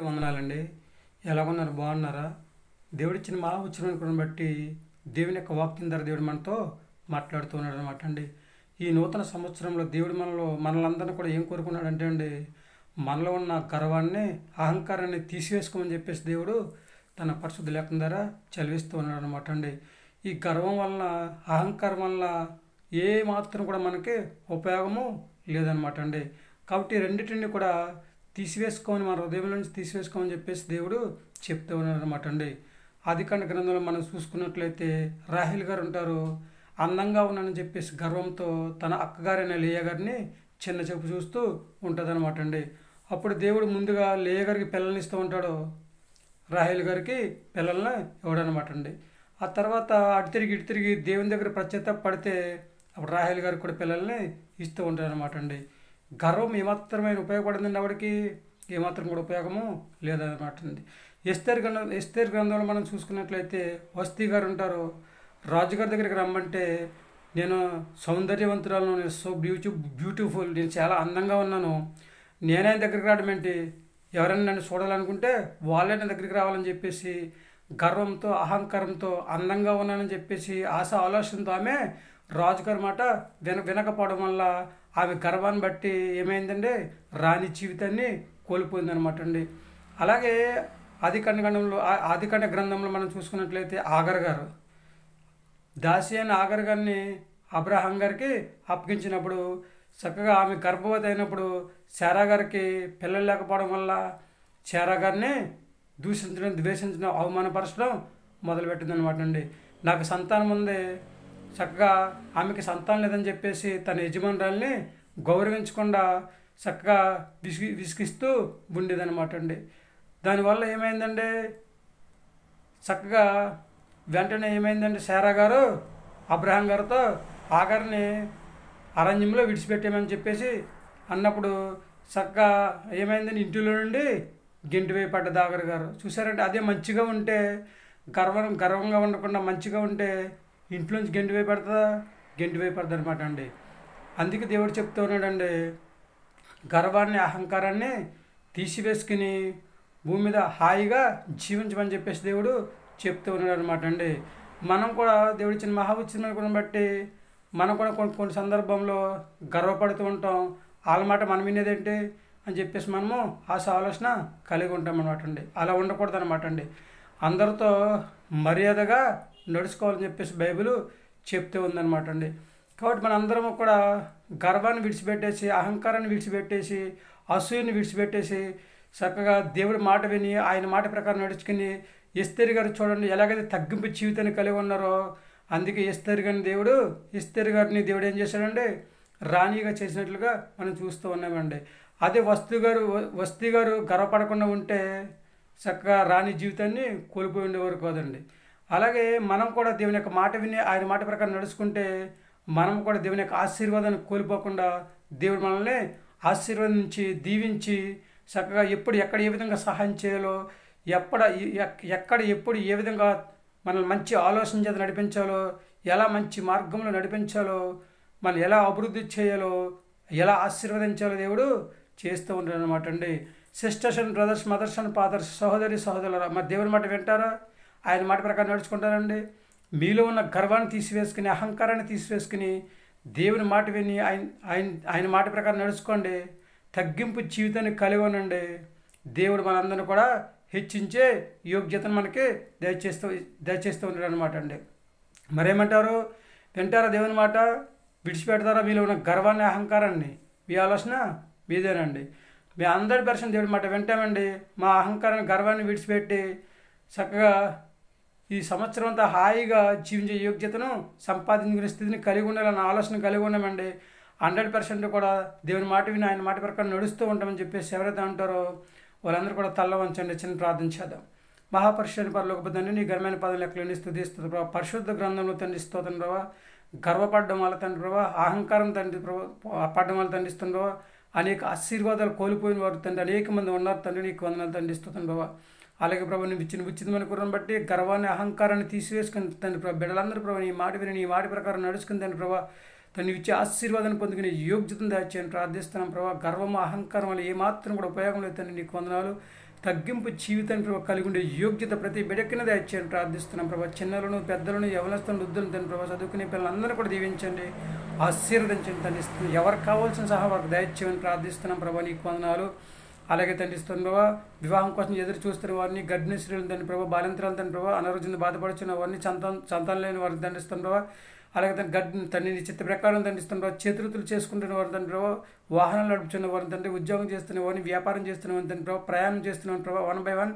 వందనాలండి. ఎలాగున్నారు? బాగున్నారా? దేవుడిచ్చిన మహా ఉచ్చిని బట్టి దేవుని యొక్క వాక్యం ద్వారా దేవుడు మనతో మాట్లాడుతూ ఉన్నాడు అనమాట అండి. ఈ నూతన సంవత్సరంలో దేవుడు మనలందరినీ కూడా ఏం కోరుకున్నాడంటే అండి, మనలో ఉన్న గర్వాన్ని, అహంకారాన్ని తీసివేసుకోమని చెప్పేసి దేవుడు తన పరిశుద్ధ లేఖనం ద్వారా చదివిస్తూ ఉన్నాడు అనమాట అండి. ఈ గర్వం వలన, అహంకారం వలన ఏ మాత్రం కూడా మనకి ఉపయోగము లేదనమాట అండి. కాబట్టి రెండింటిని కూడా తీసివేసుకోమని, మన హృదయం నుంచి తీసివేసుకోమని చెప్పేసి దేవుడు చెప్తూ ఉన్నాడు అనమాట అండి. ఆదికాండ గ్రంథంలో మనం చూసుకున్నట్లయితే రాహేల్ గారు ఉంటారు. అందంగా ఉన్నానని చెప్పేసి గర్వంతో తన అక్కగారైన లేయా గారిని చిన్న చూపు చూస్తూ ఉంటుంది అనమాట అండి. అప్పుడు దేవుడు ముందుగా లేయా గారికి పిల్లల్ని ఇస్తూ ఉంటాడు, రాహేల్ గారికి పిల్లల్ని ఇవ్వడనమాట అండి. ఆ తర్వాత అటు తిరిగి దేవుని దగ్గర ప్రత్యేత పడితే అప్పుడు రాహేల్ గారికి కూడా పిల్లల్ని ఇస్తూ ఉంటాడు అనమాట అండి. గర్వం ఏమాత్రమైన ఉపయోగపడిందండి, ఆవిడకి ఏమాత్రం కూడా ఉపయోగము లేదన్నమాట అండి. ఎస్తేర్ గ్రంథంలో మనం చూసుకున్నట్లయితే వస్తీ గారు ఉంటారు. రాజుగారి దగ్గరికి రమ్మంటే, నేను సౌందర్యవంతురాలను, నేను సో బ్యూటిఫుల్, నేను చాలా అందంగా ఉన్నాను, నేనే దగ్గరికి రావడం ఏంటి, ఎవరైనా నన్ను చూడాలనుకుంటే వాళ్ళే నా దగ్గరికి రావాలని చెప్పేసి గర్వంతో, అహంకారంతో, అందంగా ఉన్నానని చెప్పేసి ఆలోచనతో ఆమె రాజుగారి మాట వినకపోవడం వల్ల ఆమె గర్వాన్ని బట్టి ఏమైందంటే రాణి జీవితాన్ని కోల్పోయిందనమాట అండి. అలాగే ఆదికాండ గ్రంథంలో మనం చూసుకున్నట్లయితే ఆగర్ గారు, దాసి అయిన ఆగర్ గారిని అబ్రహాం గారికి అప్పగించినప్పుడు చక్కగా ఆమె గర్భవతి అయినప్పుడు శారా గారికి పిల్లలు లేకపోవడం వల్ల శారా గారిని ద్వేషించడం, అవమానపరచడం మొదలుపెట్టిందనమాట అండి. నాకు సంతానం ఉంది, చక్కగా ఆమెకి సంతానం లేదని చెప్పేసి తన యజమానురాల్ని గౌరవించకుండా చక్కగా విసిగిస్తూ ఉండేదన్నమాట అండి. దానివల్ల ఏమైందంటే చక్కగా వెంటనే ఏమైందంటే శారా గారు అబ్రహాం గారితో ఆగర్ని అరణ్యంలో విడిచిపెట్టామని చెప్పేసి అన్నప్పుడు చక్కగా ఏమైందని ఇంటిలో నుండి గెంటి వేయపడ్డది ఆగర్ గారు. చూసారంటే అదే మంచిగా ఉంటే, గర్వంగా ఉండకుండా మంచిగా ఉంటే ఇంట్లోంచి గెంటి వేయపడుతుంది అనమాట అండి. అందుకే దేవుడు చెప్తూ ఉన్నాడండి, గర్వాన్ని, అహంకారాన్ని తీసివేసుకుని భూమి మీద హాయిగా జీవించమని చెప్పేసి దేవుడు చెప్తూ ఉన్నాడు అనమాట అండి. మనం కూడా దేవుడు ఇచ్చిన మహాఉచ్చిని బట్టి మనం కూడా కొన్ని సందర్భంలో గర్వపడుతూ ఉంటాం. వాళ్ళ మాట మనం వినేదేంటి అని చెప్పేసి మనము ఆలోచన కలిగి ఉంటాం అనమాట అండి. అలా ఉండకూడదు అనమాట అండి. అందరితో మర్యాదగా నడుచుకోవాలని చెప్పేసి బైబిల్ చెప్తూ ఉందన్నమాట అండి. కాబట్టి మనందరము కూడా గర్వాన్ని విడిచిపెట్టేసి, అహంకారాన్ని విడిచిపెట్టేసి, అసూయని విడిచిపెట్టేసి చక్కగా దేవుడి మాట విని ఆయన మాట ప్రకారం నడుచుకుని, ఎస్తేరు గారు చూడండి ఎలాగైతే తగ్గింపు జీవితాన్ని కలిగి ఉన్నారో, అందుకే ఎస్తేరు గారిని దేవుడు ఏం చేశాడంటే రాణిగా చేసినట్లుగా మనం చూస్తూ ఉన్నామండి. అదే వస్తీ గారు గర్వపడకుండా ఉంటే చక్కగా రాణి జీవితాన్ని కోల్పోయి ఉండేవారు కాదండి. అలాగే మనం కూడా దేవుని యొక్క మాట విని ఆయన మాట ప్రకారం నడుచుకుంటే మనం కూడా దేవుని యొక్క ఆశీర్వాదాన్ని కోల్పోకుండా దేవుడు మనల్ని ఆశీర్వదించి, దీవించి చక్కగా ఎక్కడ ఏ విధంగా సహాయం చేయాలో, ఎప్పుడు ఏ విధంగా మనల్ని మంచి ఆలోచన చేత నడిపించాలో, ఎలా మంచి మార్గంలో నడిపించాలో, మనం ఎలా అభివృద్ధి చేయాలో, ఎలా ఆశీర్వదించాలో దేవుడు చేస్తూ ఉంటాడు అనమాట అండి. Sisters and brothers, mothers and fathers, సహోదరులారా, మరి దేవుని మాట వింటారా? ఆయన మాట ప్రకారం నడుచుకుంటారండి. మీలో ఉన్న గర్వాన్ని తీసివేసుకుని, అహంకారాన్ని తీసివేసుకుని దేవుని మాట విని ఆయన మాట ప్రకారం నడుచుకోండి. తగ్గింపు జీవితాన్ని కలిగి ఉండండి. దేవుడు మనందరినీ కూడా హెచ్చించే యోగ్యతను మనకి దయచేస్తూ ఉన్నాడు అనమాట అండి. మరేమంటారు? వింటారా దేవుని మాట? విడిచిపెడతారా మీలో ఉన్న గర్వాన్ని, అహంకారాన్ని? మీ ఆలోచన మీదేనండి. మీ 100% దేవుడి మాట వింటామండి. మా అహంకారాన్ని, గర్వాన్ని విడిచిపెట్టి చక్కగా ఈ సంవత్సరం అంతా హాయిగా జీవించే యోగ్యతను సంపాదించుకునే స్థితిని కలిగి ఉండాలన్న ఆలోచన కలిగి ఉన్నామండి. 100% కూడా దేవుని మాట విని ఆయన మాట ప్రకారం నడుస్తూ ఉంటామని చెప్పేసి ఎవరైతే అంటారో వాళ్ళందరూ కూడా తల్ల వంచండి. చిన్న ప్రార్థన చేద్దాం. మహాపరిశుద్ధ పరలోకపు తండ్రి, నీ ఘనమైన పదం లెక్కలేని స్తుతిస్తుంది ప్రభావ. పరిశుద్ధ గ్రంథంలో తండ్రి స్తోత్రం ప్రభావ. గర్వపడడం వల్ల తండ్రి ప్రభావ, అహంకారం తండ్రి ప్రభావ పడడం వల్ల తండ్రి ఇస్తుంది ప్రభావ. అనేక ఆశీర్వాదాలు కోల్పోయిన వారు తండ్రి అనేక మంది ఉన్నారు తండ్రి. నీకు వందనాలు తండ్రి ఇస్తుంది ప్రభావ. అలాగే ప్రభావ నువ్వు ఇచ్చిన ఉచితమైన కుర్రను బట్టి గర్వాన్ని, అహంకారాన్ని తీసివేసుకుని తండ్రి ప్రభావ బిడ్డలందరూ ప్రభావ నీ మాట విని, నీ మాట ప్రకారం నడుచుకుని తండ్రి ప్రభావ తను ఇచ్చే ఆశీర్వాదాన్ని పొందుకునే యోగ్యతను దయచేయని ప్రార్థిస్తున్నాం ప్రభావ. గర్వము, అహంకారం వల్ల ఏమాత్రం కూడా ఉపయోగం లేదు తండ్రి. నీకు వందనాలు. తగ్గింపు జీవితాన్ని ప్రభావ కలిగి ఉండే యోగ్యత ప్రతి బిడ్డకిన దయచేయండి ప్రార్థిస్తున్నాం ప్రభావ. చిన్నలను పెద్దలను యవనస్తులను వృద్ధులను తండ్రి ప్రభావ చదువుకునే పిల్లలందరూ కూడా దీవించండి, ఆశీర్వదించండి తండ్రి. ఎవరికి కావాల్సిన సహా వారికి దయచేయమని ప్రార్థిస్తున్నాం ప్రభావ. నీకు వందనాలు. అలాగే తండ్రి ప్రభావ, వివాహం కోసం ఎదురు చూస్తున్న వారిని, గర్భిణీ స్త్రీలను తండ్రి ప్రభావ, బాలింతరాలు తండ్రి ప్రభావ, అనారోగ్యంతో బాధపడుతున్న వారిని, సంతానం లేని వారిని దండిస్తున్న ప్రభావ. అలాగే తండ్రి నీ చిత్త ప్రకారం దండిస్తున్న ప్రభావ, చేతులు చేసుకుంటున్న వారిని తండ్రి ప్రభావ, వాహనాలు నడుపుతున్న వారిని తండ్రి, ఉద్యోగం చేస్తున్న వారిని, వ్యాపారం చేస్తున్న వారిని తండ్రి ప్రభావ, ప్రయాణం చేస్తున్న వారిని ప్రభావ, 1 by 1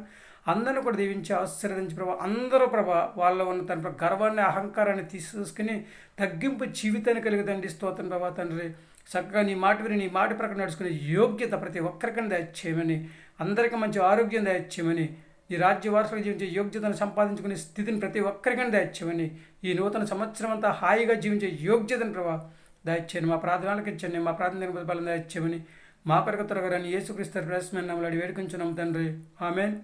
అందరిని కూడా దీవించి ఆశీర్వదించి ప్రభావ. అందరూ ప్రభావ వాళ్ళ ఉన్న తండ్రి గర్వాన్ని, అహంకారాన్ని తీసుకుని తగ్గింపు జీవితాన్ని కలిగి తండ్రి స్తోత్రం ప్రభావ. తండ్రి చక్కగా నీ మాట విని నీ మాట ప్రకారం నడుచుకునే యోగ్యత ప్రతి ఒక్కరికైనా దయచేయమని, అందరికీ మంచి ఆరోగ్యం దయచేయమని, ఈ రాజ్య వారసులు జీవించే యోగ్యతను సంపాదించుకునే స్థితిని ప్రతి ఒక్కరికైనా దయచేయమని, ఈ నూతన సంవత్సరం అంతా హాయిగా జీవించే యోగ్యతను ప్రభావ దయచేయండి. మా ప్రార్థనలకు ఇచ్చండి, మా ప్రార్థన బలం దయచేయమని, మా కొరకు త్వరగా రాని యేసుక్రీస్తు ప్రవేశమైన నామములో వేడుకొంచున్నాం తండ్రి, ఆమేన్.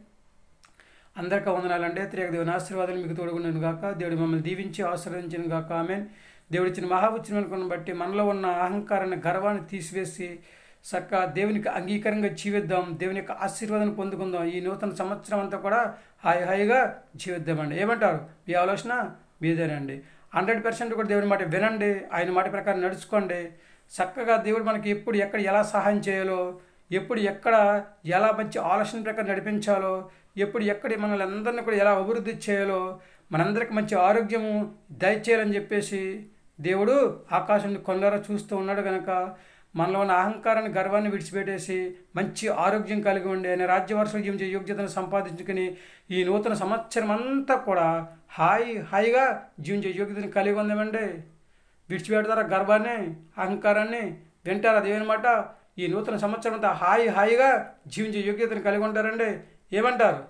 అందరికీ వందనాలండి. త్రియేక దేవుని ఆశీర్వాదాలు మీకు తోడుగుండను గాక. దేవుడు మమ్మల్ని దీవించి ఆశీర్వదించను గాక, ఆమేన్. దేవుడిచ్చిన మహాఉచ్చరణను బట్టి మనలో ఉన్న అహంకారాన్ని, గర్వాన్ని తీసివేసి చక్కగా దేవునికి అంగీకారంగా జీవిద్దాం, దేవుని యొక్క ఆశీర్వాదాన్ని పొందుకుందాం. ఈ నూతన సంవత్సరం అంతా కూడా హాయిగా జీవిద్దామండి. ఏమంటారు? మీ ఆలోచన మీదేనండి. 100% కూడా దేవుని మాట వినండి, ఆయన మాట ప్రకారం నడుచుకోండి. చక్కగా దేవుడు మనకి ఎప్పుడు ఎక్కడ ఎలా సహాయం చేయాలో, ఎప్పుడు ఎక్కడ ఎలా మంచి ఆలోచన ప్రకారం నడిపించాలో, ఎప్పుడు ఎక్కడ మనల్ని అందరినీ కూడా ఎలా అభివృద్ధి చేయాలో, మనందరికి మంచి ఆరోగ్యము దయచేయాలని చెప్పేసి దేవుడు ఆకాశాన్ని కొండరా చూస్తూ ఉన్నాడు కనుక మనలో ఉన్న అహంకారాన్ని, గర్వాన్ని విడిచిపెట్టేసి మంచి ఆరోగ్యం కలిగి ఉండి ఆయన రాజ్యవారసులు జీవించే యోగ్యతను సంపాదించుకుని ఈ నూతన సంవత్సరం అంతా కూడా హాయిగా జీవించే యోగ్యతను కలిగి ఉందామండి. విడిచిపెడతారా గర్వాన్ని, అహంకారాన్ని? వింటారా దేవుని మాట? ఈ నూతన సంవత్సరం అంతా హాయిగా జీవించే యోగ్యతను కలిగి ఉంటారండి. ఏమంటారు?